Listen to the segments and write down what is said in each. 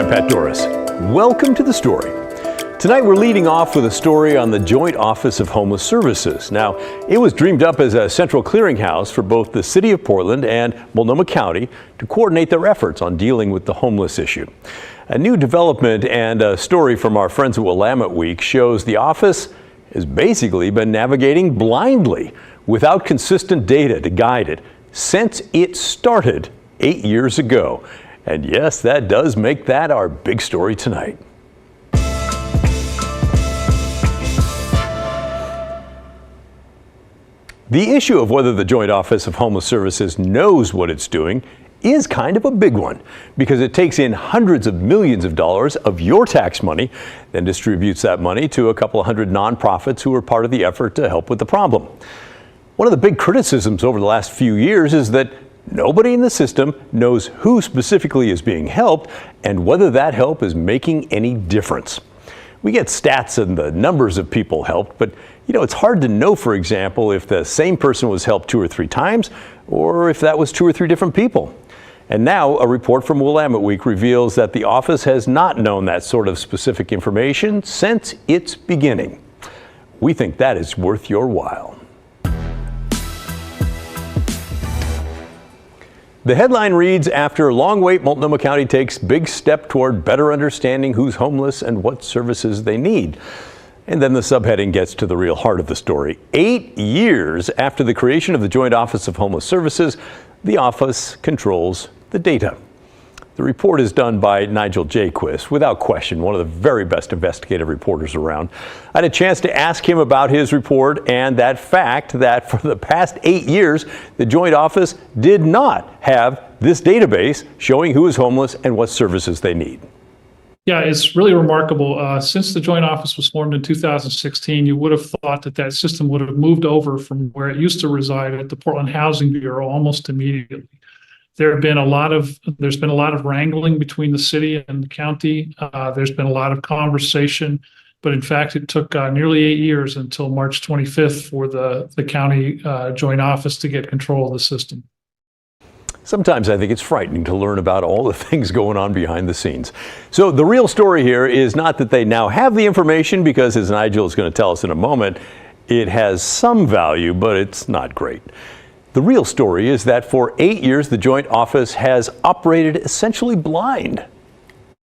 Pat Doris. Welcome to The Story. Tonight we're leading off with a story on the Joint Office of Homeless Services. Now, it was dreamed up as a central clearinghouse for both the city of Portland and Multnomah County to coordinate their efforts on dealing with the homeless issue. A new development and a story from our friends at Willamette Week shows the office has basically been navigating blindly without consistent data to guide it since it started 8 years ago. And yes, that does make that our big story tonight. The issue of whether the Joint Office of Homeless Services knows what it's doing is kind of a big one because it takes in hundreds of millions of dollars of your tax money, then distributes that money to a couple of hundred nonprofits who are part of the effort to help with the problem. One of the big criticisms over the last few years is that nobody in the system knows who specifically is being helped and whether that help is making any difference. We get stats and the numbers of people helped, but it's hard to know, for example, if the same person was helped 2 or 3 times or if that was 2 or 3 different people. And now a report from Willamette Week reveals that the office has not known that sort of specific information since its beginning. We think that is worth your while. The headline reads, after long wait, Multnomah County takes big step toward better understanding who's homeless and what services they need. And then the subheading gets to the real heart of the story. 8 years after the creation of the Joint Office of Homeless Services, the office controls the data. The report is done by Nigel Jaquist, without question, one of the very best investigative reporters around. I had a chance to ask him about his report and that fact that for the past 8 years, the Joint Office did not have this database showing who is homeless and what services they need. Yeah, it's really remarkable. Since the Joint Office was formed in 2016, you would have thought that that system would have moved over from where it used to reside at the Portland Housing Bureau almost immediately. There's been a lot of wrangling between the city and the county. There's been a lot of conversation, but in fact, it took nearly 8 years until March 25th for the county Joint Office to get control of the system. Sometimes I think it's frightening to learn about all the things going on behind the scenes. So the real story here is not that they now have the information, because as Nigel is going to tell us in a moment, it has some value, but it's not great. The real story is that for 8 years, the Joint Office has operated essentially blind.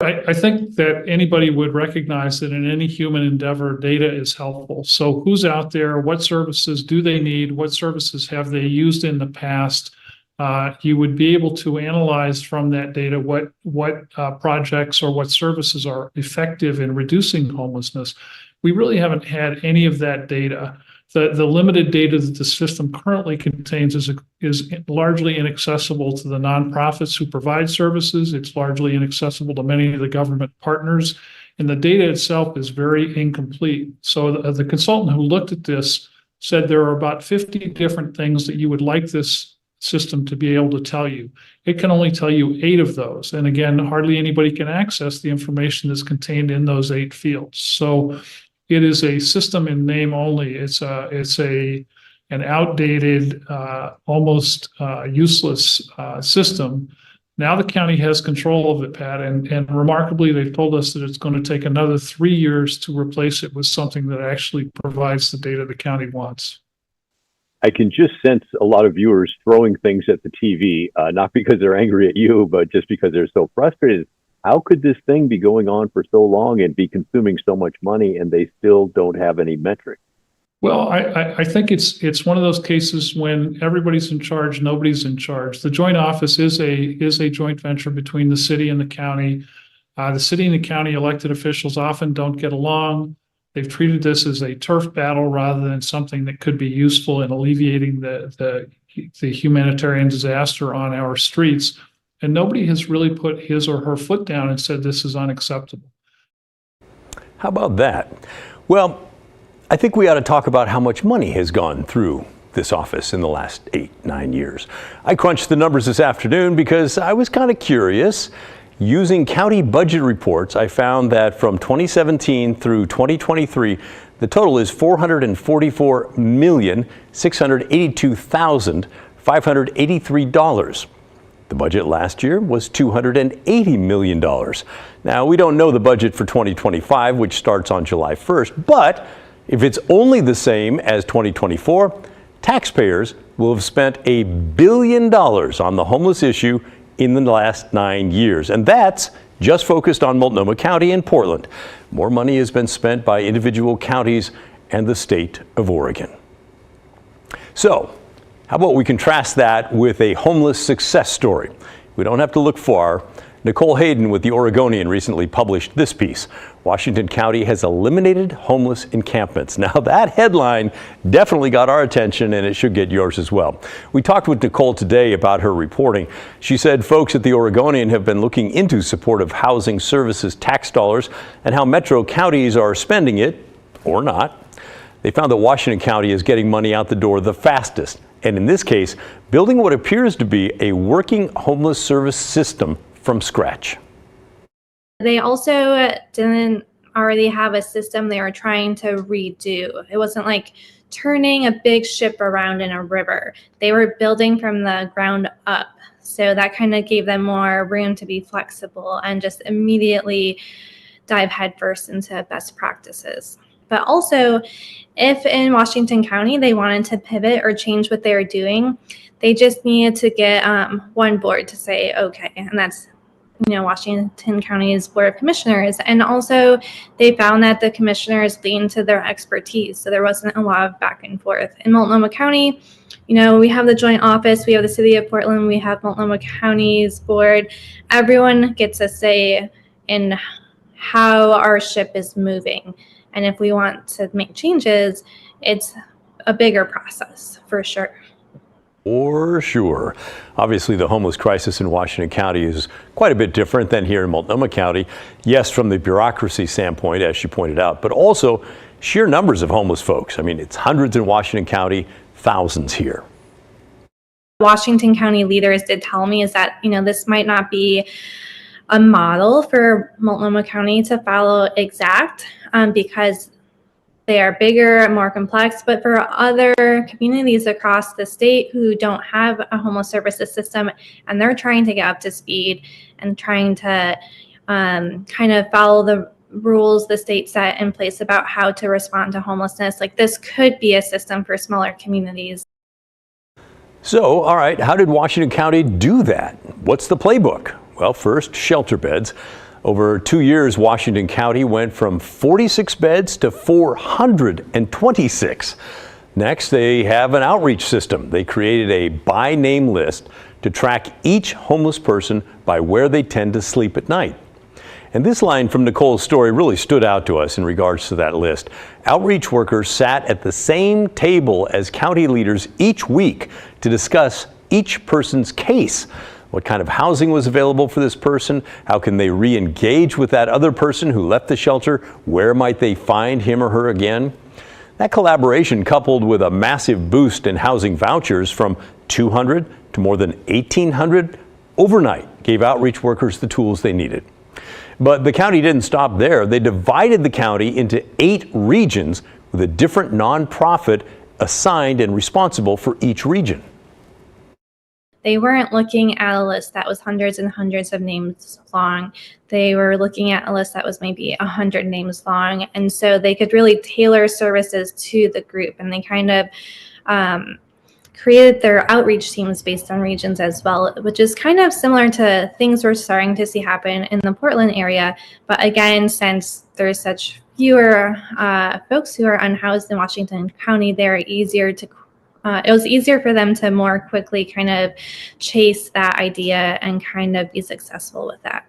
I think that anybody would recognize that in any human endeavor, data is helpful. So who's out there? What services do they need? What services have they used in the past? You would be able to analyze from that data what projects or what services are effective in reducing homelessness. We really haven't had any of that data. The limited data that the system currently contains is largely inaccessible to the nonprofits who provide services. It's largely inaccessible to many of the government partners, and the data itself is very incomplete. So the consultant who looked at this said there are about 50 different things that you would like this system to be able to tell you. It can only tell you 8 of those. And again, hardly anybody can access the information that's contained in those 8 fields. So it is a system in name only. It's an outdated, almost useless system. Now the county has control of it, Pat, and remarkably, they've told us that it's going to take another 3 years to replace it with something that actually provides the data the county wants. I can just sense a lot of viewers throwing things at the TV, not because they're angry at you, but just because they're so frustrated. How could this thing be going on for so long and be consuming so much money and they still don't have any metrics? Well, I think it's one of those cases when everybody's in charge, nobody's in charge. The Joint Office is a joint venture between the city and the county. The city and the county elected officials often don't get along. They've treated this as a turf battle rather than something that could be useful in alleviating the humanitarian disaster on our streets. And nobody has really put his or her foot down and said this is unacceptable. How about that? Well, I think we ought to talk about how much money has gone through this office in the last 8-9 years. I crunched the numbers this afternoon because I was kind of curious. Using county budget reports, I found that from 2017 through 2023, the total is $444,682,583. The budget last year was $280 million. Now, we don't know the budget for 2025, which starts on July 1st, but if it's only the same as 2024, taxpayers will have spent $1 billion on the homeless issue in the last 9 years, and that's just focused on Multnomah County and Portland. More money has been spent by individual counties and the state of Oregon. So, how about we contrast that with a homeless success story? We don't have to look far. Nicole Hayden with the Oregonian recently published this piece. Washington County has eliminated homeless encampments. Now that headline definitely got our attention, and it should get yours as well. We talked with Nicole today about her reporting. She said folks at the Oregonian have been looking into supportive housing services tax dollars and how metro counties are spending it, or not. They found that Washington County is getting money out the door the fastest, and in this case, building what appears to be a working homeless service system from scratch. They also didn't already have a system they were trying to redo. It wasn't like turning a big ship around in a river. They were building from the ground up. So that kind of gave them more room to be flexible and just immediately dive headfirst into best practices. But also, if in Washington County they wanted to pivot or change what they were doing, they just needed to get one board to say, okay, and that's Washington County's Board of Commissioners. And also, they found that the commissioners leaned to their expertise, so there wasn't a lot of back and forth. In Multnomah County, we have the joint office, we have the City of Portland, we have Multnomah County's board. Everyone gets a say in how our ship is moving. And if we want to make changes, it's a bigger process, for sure. For sure. Obviously, the homeless crisis in Washington County is quite a bit different than here in Multnomah County. Yes, from the bureaucracy standpoint, as she pointed out, but also sheer numbers of homeless folks. I mean, it's hundreds in Washington County, thousands here. Washington County leaders did tell me is that, this might not be a model for Multnomah County to follow exact because they are bigger, more complex, but for other communities across the state who don't have a homeless services system and they're trying to get up to speed and trying to kind of follow the rules the state set in place about how to respond to homelessness, like this could be a system for smaller communities. So, all right, how did Washington County do that? What's the playbook? Well, first, shelter beds. Over 2 years, Washington County went from 46 beds to 426. Next, they have an outreach system. They created a by name list to track each homeless person by where they tend to sleep at night. And this line from Nicole's story really stood out to us in regards to that list. Outreach workers sat at the same table as county leaders each week to discuss each person's case. What kind of housing was available for this person? How can they re-engage with that other person who left the shelter? Where might they find him or her again? That collaboration, coupled with a massive boost in housing vouchers from 200 to more than 1,800 overnight, gave outreach workers the tools they needed. But the county didn't stop there. They divided the county into 8 regions with a different nonprofit assigned and responsible for each region. They weren't looking at a list that was hundreds and hundreds of names long. They were looking at a list that was maybe 100 names long. And so they could really tailor services to the group. And they kind of created their outreach teams based on regions as well, which is kind of similar to things we're starting to see happen in the Portland area. But again, since there's such fewer folks who are unhoused in Washington County, it was easier for them to more quickly kind of chase that idea and kind of be successful with that.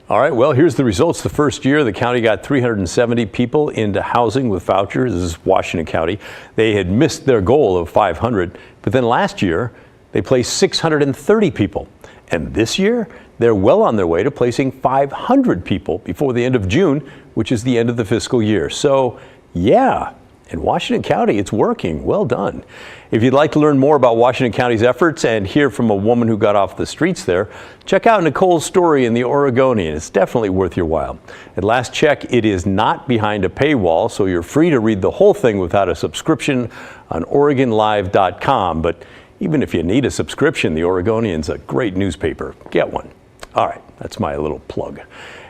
All right, well, here's the results. The first year, the county got 370 people into housing with vouchers. This is Washington County. They had missed their goal of 500, but then last year, they placed 630 people. And this year, they're well on their way to placing 500 people before the end of June, which is the end of the fiscal year. So, yeah. In Washington County, it's working. Well done. If you'd like to learn more about Washington County's efforts and hear from a woman who got off the streets there, check out Nicole's story in the Oregonian. It's definitely worth your while. At last check, it is not behind a paywall, so you're free to read the whole thing without a subscription on OregonLive.com. But Even if you need a subscription, the Oregonian's a great newspaper. Get one. All right, that's my little plug.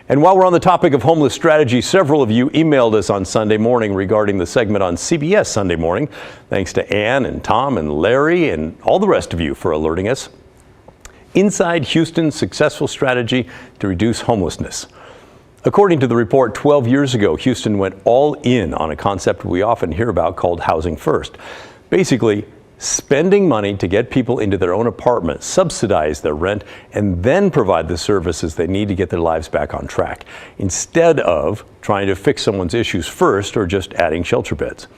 And while we're on the topic of homeless strategy, several of you emailed us on Sunday morning regarding the segment on CBS Sunday Morning. Thanks to Ann and Tom and Larry and all the rest of you for alerting us. Inside Houston's successful strategy to reduce homelessness. According to the report, 12 years ago, Houston went all in on a concept we often hear about called housing first. Basically, spending money to get people into their own apartment, subsidize their rent, and then provide the services they need to get their lives back on track, instead of trying to fix someone's issues first or just adding shelter beds.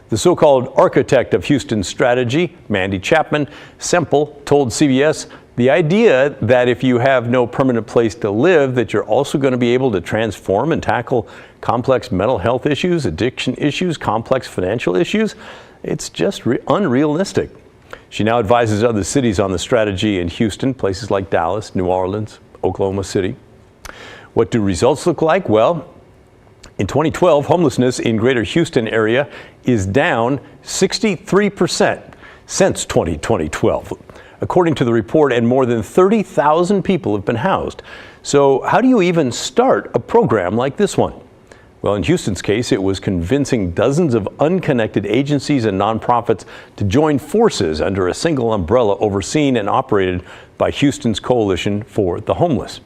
The so-called architect of Houston's strategy, Mandy Chapman Semple, told CBS the idea that if you have no permanent place to live, that you're also going to be able to transform and tackle complex mental health issues, addiction issues, complex financial issues, it's just unrealistic. She now advises other cities on the strategy in Houston, places like Dallas, New Orleans, Oklahoma City. What do results look like? Well, in 2012, homelessness in greater Houston area is down 63% since 2012. According to the report, and more than 30,000 people have been housed. So how do you even start a program like this one? Well, in Houston's case, it was convincing dozens of unconnected agencies and nonprofits to join forces under a single umbrella overseen and operated by Houston's Coalition for the Homeless.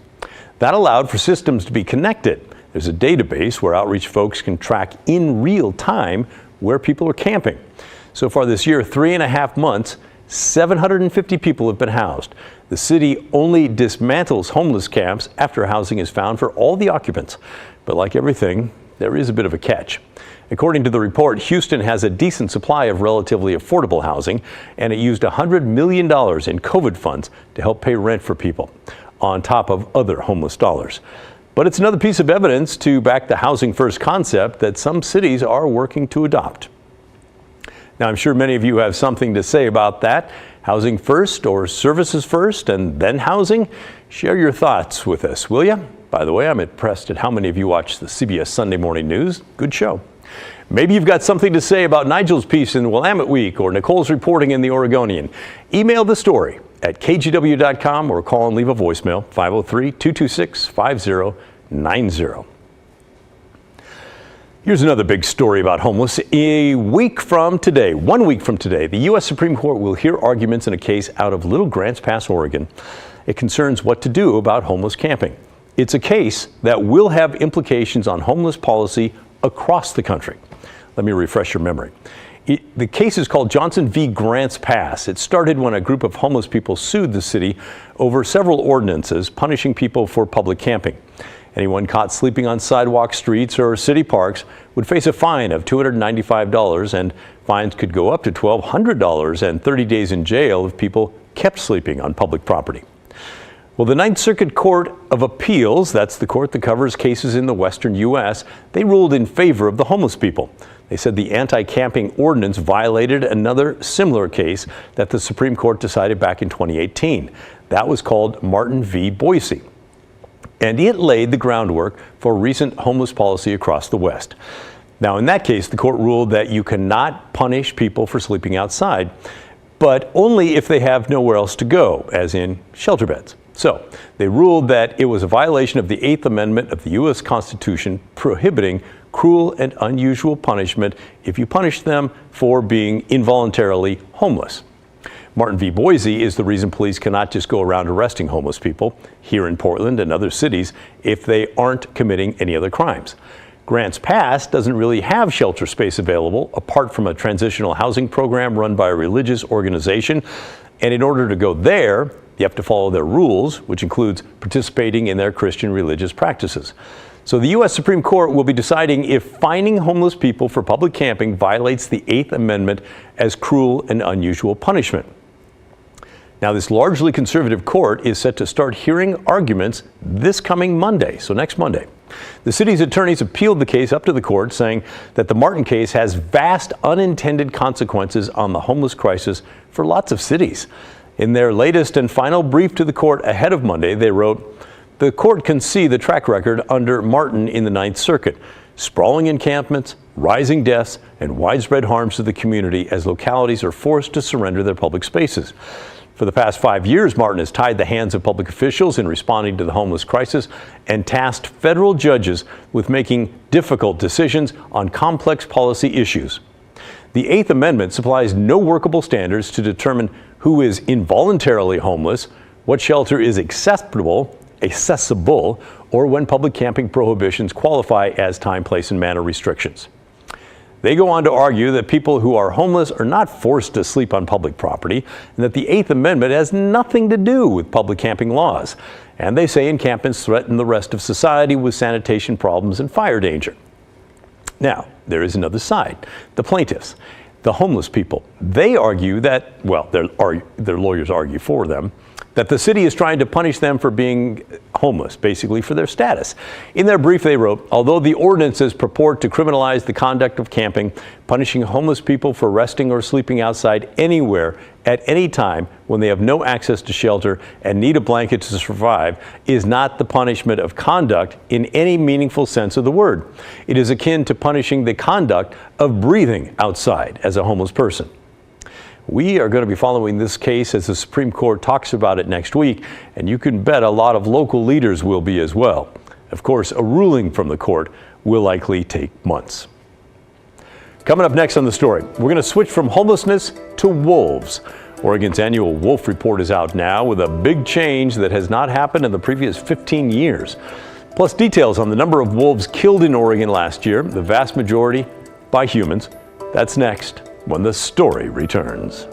That allowed for systems to be connected. There's a database where outreach folks can track in real time where people are camping. So far this year, 3.5 months, 750 people have been housed. The city only dismantles homeless camps after housing is found for all the occupants. But like everything, there is a bit of a catch. According to the report, Houston has a decent supply of relatively affordable housing, and it used $100 million in COVID funds to help pay rent for people, on top of other homeless dollars. But it's another piece of evidence to back the housing first concept that some cities are working to adopt. Now, I'm sure many of you have something to say about that. Housing first or services first and then housing? Share your thoughts with us, will you? By the way, I'm impressed at how many of you watch the CBS Sunday Morning News. Good show. Maybe you've got something to say about Nigel's piece in Willamette Week or Nicole's reporting in the Oregonian. Email the story at kgw.com or call and leave a voicemail, 503-226-5090. Here's another big story about homeless. One week from today, the U.S. Supreme Court will hear arguments in a case out of Little Grants Pass, Oregon. It concerns what to do about homeless camping. It's a case that will have implications on homeless policy across the country. Let me refresh your memory. The case is called Johnson v. Grants Pass. It started when a group of homeless people sued the city over several ordinances punishing people for public camping. Anyone caught sleeping on sidewalk, streets, or city parks would face a fine of $295, and fines could go up to $1,200 and 30 days in jail if people kept sleeping on public property. Well, the Ninth Circuit Court of Appeals, that's the court that covers cases in the western U.S., they ruled in favor of the homeless people. They said the anti-camping ordinance violated another similar case that the Supreme Court decided back in 2018. That was called Martin v. Boise. And it laid the groundwork for recent homeless policy across the West. Now, in that case, the court ruled that you cannot punish people for sleeping outside, but only if they have nowhere else to go, as in shelter beds. So they ruled that it was a violation of the 8th Amendment of the U.S. Constitution prohibiting cruel and unusual punishment if you punish them for being involuntarily homeless. Martin v. Boise is the reason police cannot just go around arresting homeless people here in Portland and other cities if they aren't committing any other crimes. Grants Pass doesn't really have shelter space available apart from a transitional housing program run by a religious organization. And in order to go there, you have to follow their rules, which includes participating in their Christian religious practices. So the U.S. Supreme Court will be deciding if fining homeless people for public camping violates the 8th Amendment as cruel and unusual punishment. Now, this largely conservative court is set to start hearing arguments this coming Monday, so next Monday. The city's attorneys appealed the case up to the court, saying that the Martin case has vast unintended consequences on the homeless crisis for lots of cities. In their latest and final brief to the court ahead of Monday, they wrote, "The court can see the track record under Martin in the Ninth Circuit. sprawling encampments, rising deaths, and widespread harms to the community as localities are forced to surrender their public spaces. For the past 5 years, Martin has tied the hands of public officials in responding to the homeless crisis and tasked federal judges with making difficult decisions on complex policy issues. The Eighth Amendment supplies no workable standards to determine who is involuntarily homeless, what shelter is accessible, or when public camping prohibitions qualify as time, place, and manner restrictions. They go on to argue that people who are homeless are not forced to sleep on public property and that the Eighth Amendment has nothing to do with public camping laws. And they say encampments threaten the rest of society with sanitation problems and fire danger. Now, there is another side, the plaintiffs, the homeless people. They argue that, well, their lawyers argue for them, that the city is trying to punish them for being homeless, basically for their status. In their brief, they wrote, although the ordinances purport to criminalize the conduct of camping, punishing homeless people for resting or sleeping outside anywhere at any time when they have no access to shelter and need a blanket to survive is not the punishment of conduct in any meaningful sense of the word. It is akin to punishing the conduct of breathing outside as a homeless person. We are going to be following this case as the Supreme Court talks about it next week, and you can bet a lot of local leaders will be as well. Of course, a ruling from the court will likely take months. Coming up next on the story, we're going to switch from homelessness to wolves. Oregon's annual wolf report is out now with a big change that has not happened in the previous 15 years. Plus details on the number of wolves killed in Oregon last year, the vast majority by humans. That's next when the story returns.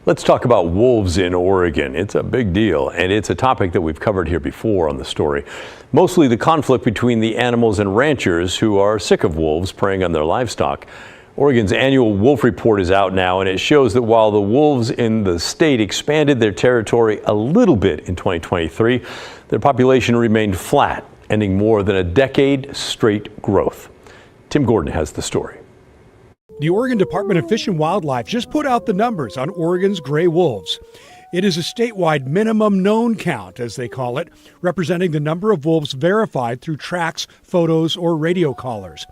Let's talk about wolves in Oregon. It's a big deal, and it's a topic that we've covered here before on the story. Mostly the conflict between the animals and ranchers who are sick of wolves preying on their livestock. Oregon's annual wolf report is out now, and it shows that while the wolves in the state expanded their territory a little bit in 2023, their population remained flat, ending more than a decade straight growth. Tim Gordon has the story. The Oregon Department of Fish and Wildlife just put out the numbers on Oregon's gray wolves. It is a statewide minimum known count, as they call it, representing the number of wolves verified through tracks, photos, or radio collars.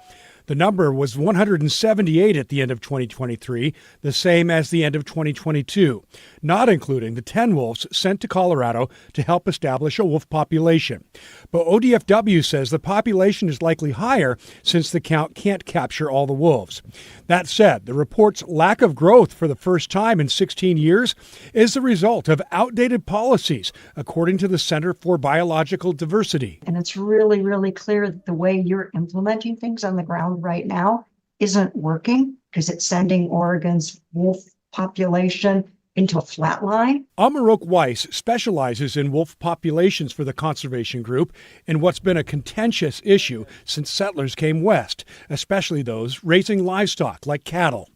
The number was 178 at the end of 2023, the same as the end of 2022, not including the 10 wolves sent to Colorado to help establish a wolf population. But ODFW says the population is likely higher since the count can't capture all the wolves. That said, the report's lack of growth for the first time in 16 years is the result of outdated policies, according to the Center for Biological Diversity. And it's really, really clear that the way you're implementing things on the ground right now isn't working because it's sending Oregon's wolf population into a flat line. Amarok Weiss specializes in wolf populations for the conservation group in what's been a contentious issue since settlers came west, especially those raising livestock like cattle.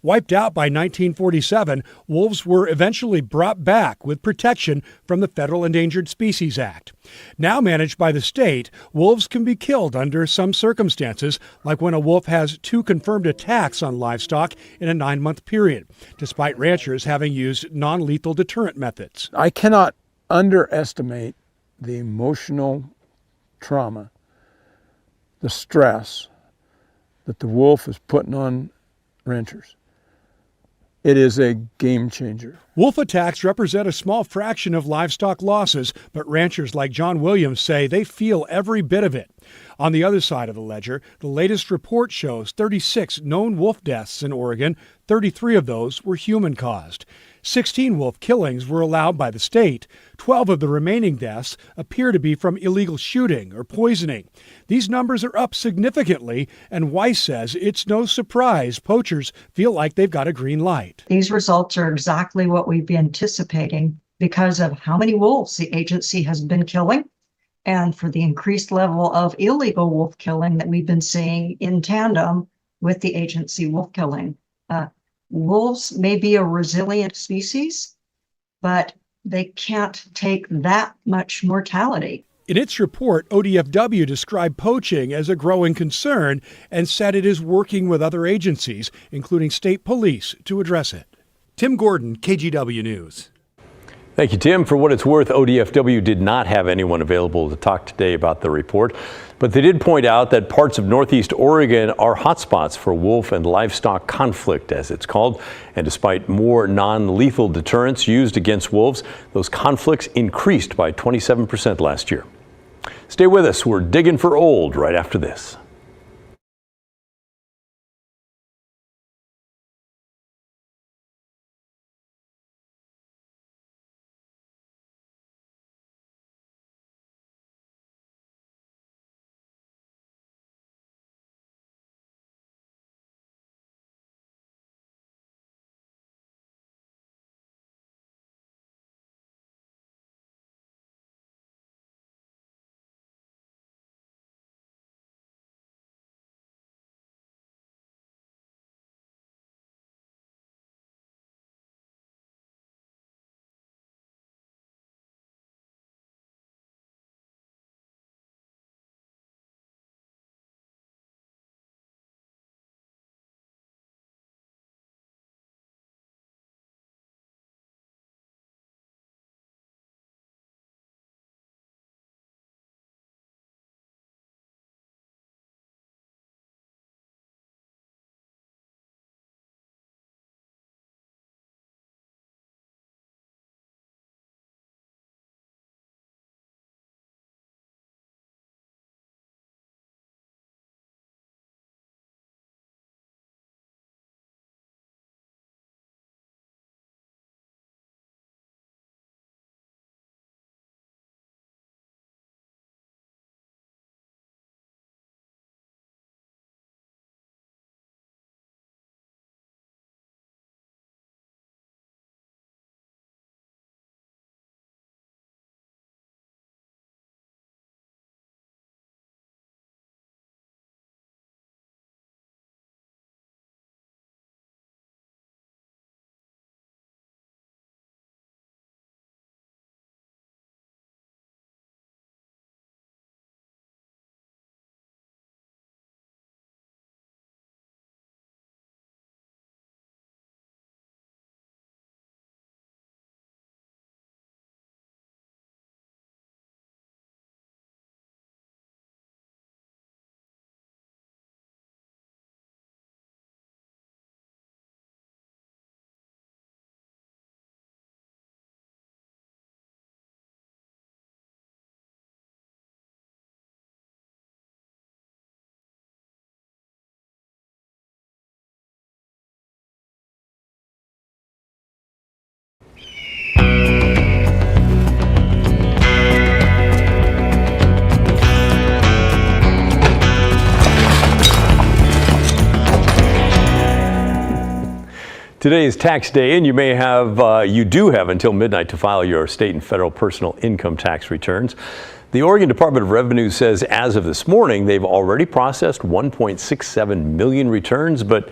Wiped out by 1947, wolves were eventually brought back with protection from the Federal Endangered Species Act. Now managed by the state, wolves can be killed under some circumstances, like when a wolf has 2 confirmed attacks on livestock in a 9-month period, despite ranchers having used non-lethal deterrent methods. I cannot underestimate the emotional trauma, the stress that the wolf is putting on ranchers. It is a game changer. Wolf attacks represent a small fraction of livestock losses, but ranchers like John Williams say they feel every bit of it. On the other side of the ledger, the latest report shows 36 known wolf deaths in Oregon. 33 of those were human-caused. 16 wolf killings were allowed by the state. 12 of the remaining deaths appear to be from illegal shooting or poisoning. These numbers are up significantly, and Weiss says it's no surprise poachers feel like they've got a green light. These results are exactly what we've been anticipating because of how many wolves the agency has been killing and for the increased level of illegal wolf killing that we've been seeing in tandem with the agency wolf killing. Wolves may be a resilient species, but they can't take that much mortality. In its report, ODFW described poaching as a growing concern and said it is working with other agencies, including state police, to address it. Tim Gordon, KGW News. Thank you, Tim. For what it's worth, ODFW did not have anyone available to talk today about the report, but they did point out that parts of Northeast Oregon are hotspots for wolf and livestock conflict, as it's called. And despite more non-lethal deterrents used against wolves, those conflicts increased by 27% last year. Stay with us. We're digging for old right after this. Today is tax day, and you do have until midnight to file your state and federal personal income tax returns. The Oregon Department of Revenue says as of this morning, they've already processed 1.67 million returns, but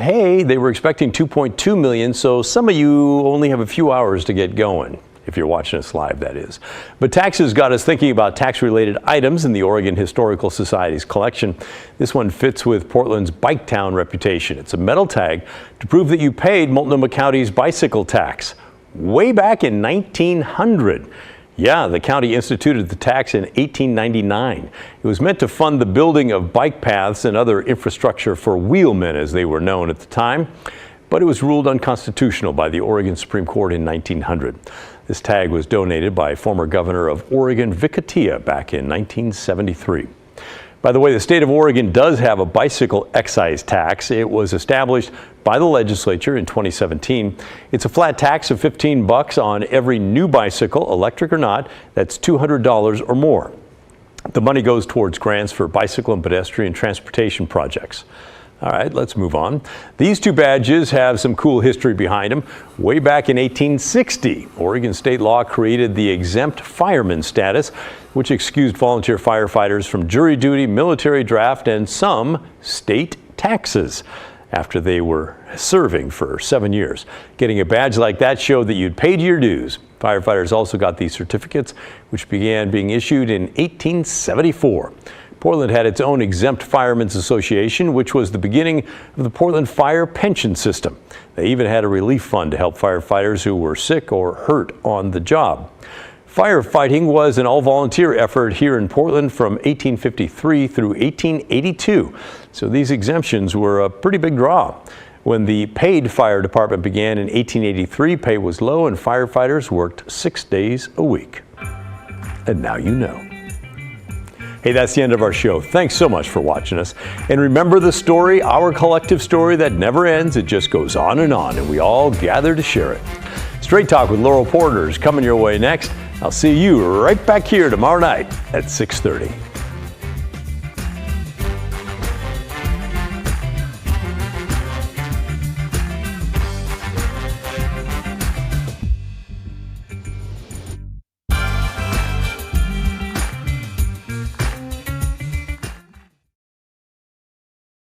hey, they were expecting 2.2 million, so some of you only have a few hours to get going. If you're watching us live, that is. But taxes got us thinking about tax-related items in the Oregon Historical Society's collection. This one fits with Portland's bike town reputation. It's a metal tag to prove that you paid Multnomah County's bicycle tax way back in 1900. Yeah, the county instituted the tax in 1899. It was meant to fund the building of bike paths and other infrastructure for wheelmen, as they were known at the time. But it was ruled unconstitutional by the Oregon Supreme Court in 1900. This tag was donated by former governor of Oregon, Vic Atiyeh, back in 1973. By the way, the state of Oregon does have a bicycle excise tax. It was established by the legislature in 2017. It's a flat tax of $15 on every new bicycle, electric or not, that's $200 or more. The money goes towards grants for bicycle and pedestrian transportation projects. All right, let's move on. These two badges have some cool history behind them. Way back in 1860, Oregon state law created the exempt fireman status, which excused volunteer firefighters from jury duty, military draft, and some state taxes after they were serving for 7 years. Getting a badge like that showed that you'd paid your dues. Firefighters also got these certificates, which began being issued in 1874. Portland had its own exempt firemen's association, which was the beginning of the Portland Fire Pension System. They even had a relief fund to help firefighters who were sick or hurt on the job. Firefighting was an all-volunteer effort here in Portland from 1853 through 1882, so these exemptions were a pretty big draw. When the paid fire department began in 1883, pay was low and firefighters worked 6 days a week. And now you know. Hey, that's the end of our show. Thanks so much for watching us. And remember the story, our collective story that never ends. It just goes on, and we all gather to share it. Straight Talk with Laurel Porter is coming your way next. I'll see you right back here tomorrow night at 6:30.